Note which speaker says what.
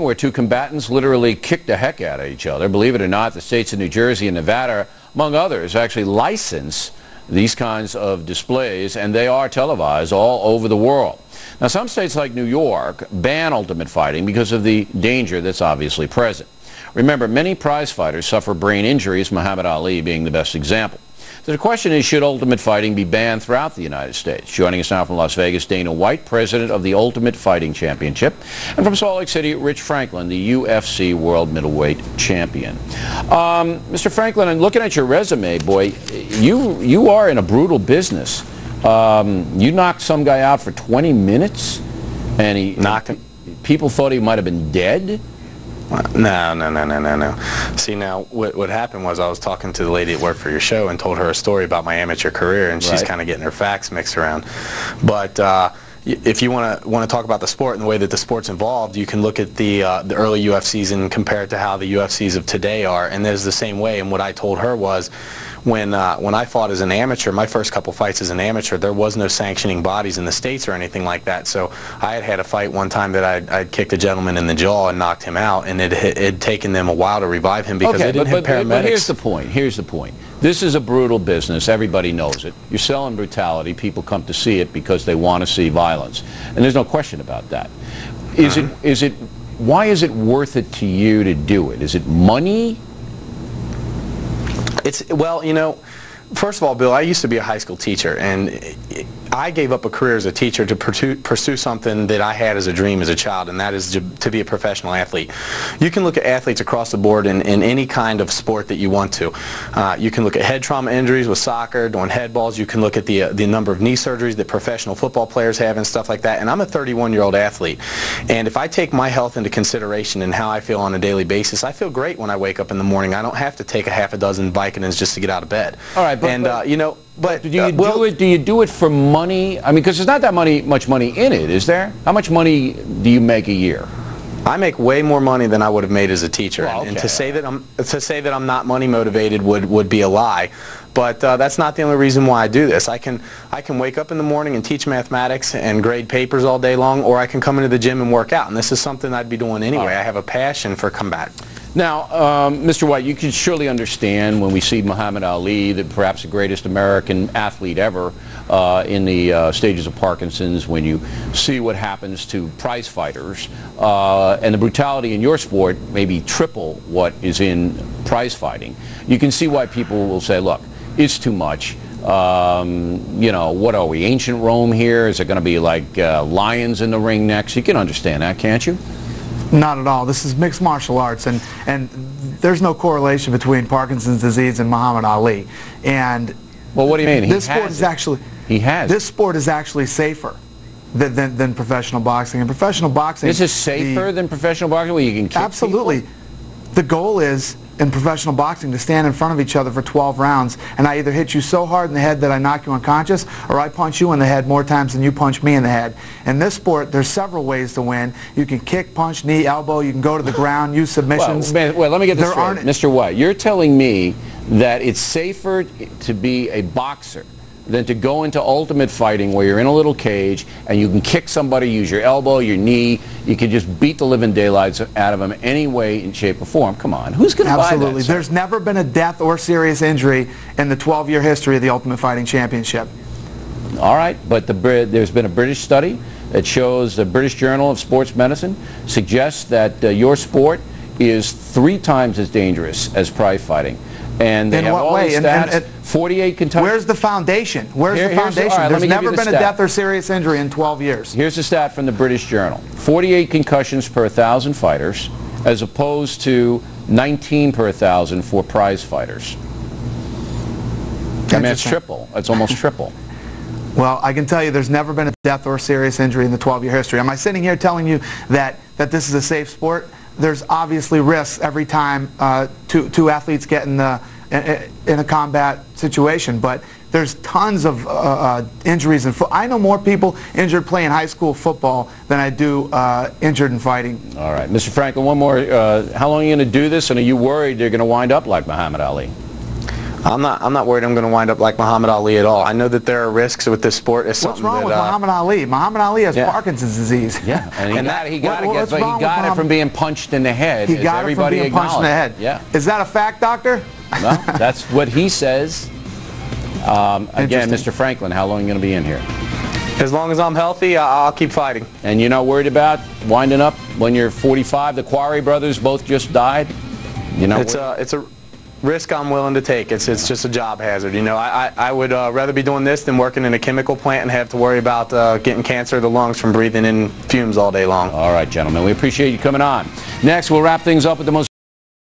Speaker 1: where two combatants literally kicked the heck out of each other. Believe it or not, the states of New Jersey and Nevada, among others, actually license these kinds of displays, and they are televised all over the world. Now, some states like New York ban ultimate fighting because of the danger that's obviously present. Remember, many prize fighters suffer brain injuries, Muhammad Ali being the best example. So the question is, should ultimate fighting be banned throughout the United States? Joining us now from Las Vegas, Dana White, president of the Ultimate Fighting Championship, and from Salt Lake City, Rich Franklin, the UFC World Middleweight Champion. Mr. Franklin, I'm looking at your resume, boy, you are in a brutal business. You knocked some guy out for 20 minutes, and he knocked him. People thought he might have been dead.
Speaker 2: No. See, now, what happened was I was talking to the lady that worked for your show and told her a story about my amateur career, and she's kind of getting her facts mixed around. But if you want to talk about the sport and the way that the sport's involved, you can look at the early UFCs and compare it to how the UFCs of today are, and there's the same way. And what I told her was, when I fought as an amateur, my first couple fights as an amateur, there was no sanctioning bodies in the States or anything like that. So I had a fight one time that I'd kicked a gentleman in the jaw and knocked him out, and it had taken them a while to revive him because they didn't have paramedics.
Speaker 1: But here's the point. Here's the point. This is a brutal business. Everybody knows it. You're selling brutality. People come to see it because they want to see violence. And there's no question about that. Why is it worth it to you to do it? Is it money?
Speaker 2: Well, you know, first of all, Bill, I used to be a high school teacher, and I gave up a career as a teacher to pursue something that I had as a dream as a child, and that is to be a professional athlete. You can look at athletes across the board in any kind of sport that you want to. You can look at head trauma injuries with soccer, doing head balls. You can look at the number of knee surgeries that professional football players have and stuff like that. And I'm a 31-year-old athlete, and if I take my health into consideration and how I feel on a daily basis, I feel great when I wake up in the morning. I don't have to take a half a dozen Vicodins just to get out of bed.
Speaker 1: All right,
Speaker 2: you know. But
Speaker 1: do you do it for money? I mean, because there's not that much money in it, is there? How much money do you make a year?
Speaker 2: I make way more money than I would have made as a teacher,
Speaker 1: well, okay.
Speaker 2: And to say that I'm not money motivated would be a lie. But that's not the only reason why I do this. I can wake up in the morning and teach mathematics and grade papers all day long, or I can come into the gym and work out. And this is something I'd be doing anyway. I have a passion for combat.
Speaker 1: Now, Mr. White, you can surely understand when we see Muhammad Ali, perhaps the greatest American athlete ever, in the stages of Parkinson's, when you see what happens to prize fighters, and the brutality in your sport maybe triple what is in prize fighting. You can see why people will say, look, it's too much. You know, what are we, ancient Rome here? Is it going to be like lions in the ring next? You can understand that, can't you?
Speaker 3: Not at all. This is mixed martial arts, and there's no correlation between Parkinson's disease and Muhammad Ali. And
Speaker 1: well, what do you mean?
Speaker 3: This sport is actually safer than professional boxing. And professional boxing,
Speaker 1: this is safer than professional boxing, where you can kick
Speaker 3: absolutely
Speaker 1: people?
Speaker 3: The goal is, in professional boxing, to stand in front of each other for 12 rounds, and I either hit you so hard in the head that I knock you unconscious, or I punch you in the head more times than you punch me in the head. In this sport, there's several ways to win. You can kick, punch, knee, elbow, you can go to the ground, use submissions.
Speaker 1: Well, let me get this straight. Mr. White, you're telling me that it's safer to be a boxer than to go into ultimate fighting, where you're in a little cage and you can kick somebody, use your elbow, your knee, you can just beat the living daylights out of them any way, in shape or form. Come on, who's going to buy that?
Speaker 3: Absolutely. There's never been a death or serious injury in the 12-year history of the Ultimate Fighting Championship.
Speaker 1: All right, but there's been a British study that shows, the British Journal of Sports Medicine suggests that your sport is 3 times as dangerous as prize fighting. And they have all the stats, 48 concussions.
Speaker 3: Where's the foundation? Where's the foundation? There's never been a death or serious injury in 12 years.
Speaker 1: Here's the stat from the British Journal. 48 concussions per 1,000 fighters, as opposed to 19 per 1,000 for prize fighters. I mean, that's triple. That's almost triple.
Speaker 3: Well, I can tell you there's never been a death or serious injury in the 12-year history. Am I sitting here telling you that this is a safe sport? There's obviously risks every time two athletes get in a combat situation, but there's tons of injuries in football. I know more people injured playing high school football than I do injured in fighting.
Speaker 1: All right, Mr. Franklin, one more. How long are you going to do this, and are you worried you're going to wind up like Muhammad Ali?
Speaker 2: I'm not worried I'm going to wind up like Muhammad Ali at all. I know that there are risks with this sport. It's
Speaker 3: What's wrong with Muhammad Ali? Muhammad Ali has Parkinson's disease.
Speaker 1: Yeah, and he got it from being punched in the head.
Speaker 3: He got it from being punched in the head.
Speaker 1: Yeah.
Speaker 3: Is that a fact, doctor?
Speaker 1: Well, that's what he says. Again, Mr. Franklin, how long are you going to be in here?
Speaker 2: As long as I'm healthy, I'll keep fighting.
Speaker 1: And you're not worried about winding up when you're 45? The Quarry brothers both just died.
Speaker 2: It's a risk I'm willing to take. It's just a job hazard. I would rather be doing this than working in a chemical plant and have to worry about getting cancer of the lungs from breathing in fumes all day long.
Speaker 1: All right, gentlemen. We appreciate you coming on. Next, we'll wrap things up with the most